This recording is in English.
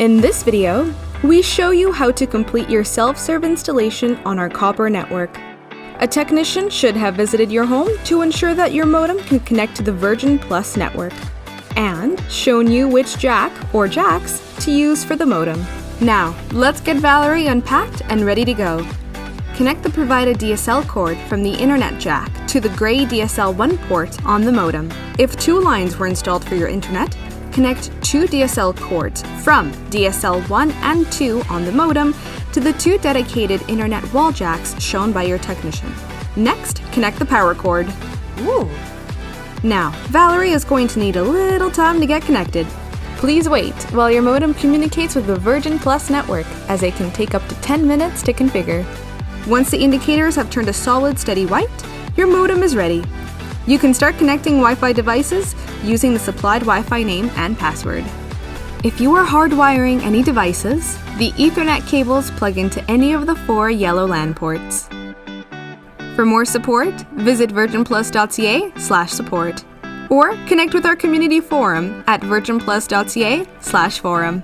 In this video, we show you how to complete your self-serve installation on our copper network. A technician should have visited your home to ensure that your modem can connect to the Virgin Plus network, and shown you which jack or jacks to use for the modem. Now, let's get Valerie unpacked and ready to go. Connect the provided DSL cord from the internet jack to the gray DSL 1 port on the modem. If 2 lines were installed for your internet, connect 2 DSL cords from DSL 1 and 2 on the modem to the 2 dedicated internet wall jacks shown by your technician. Next, connect the power cord. Ooh. Now, Valerie is going to need a little time to get connected. Please wait while your modem communicates with the Virgin Plus network, as it can take up to 10 minutes to configure. Once the indicators have turned a solid steady white, your modem is ready. You can start connecting Wi-Fi devices using the supplied Wi-Fi name and password. If you are hardwiring any devices, the Ethernet cables plug into any of the 4 yellow LAN ports. For more support, visit virginplus.ca/support or connect with our community forum at virginplus.ca/forum.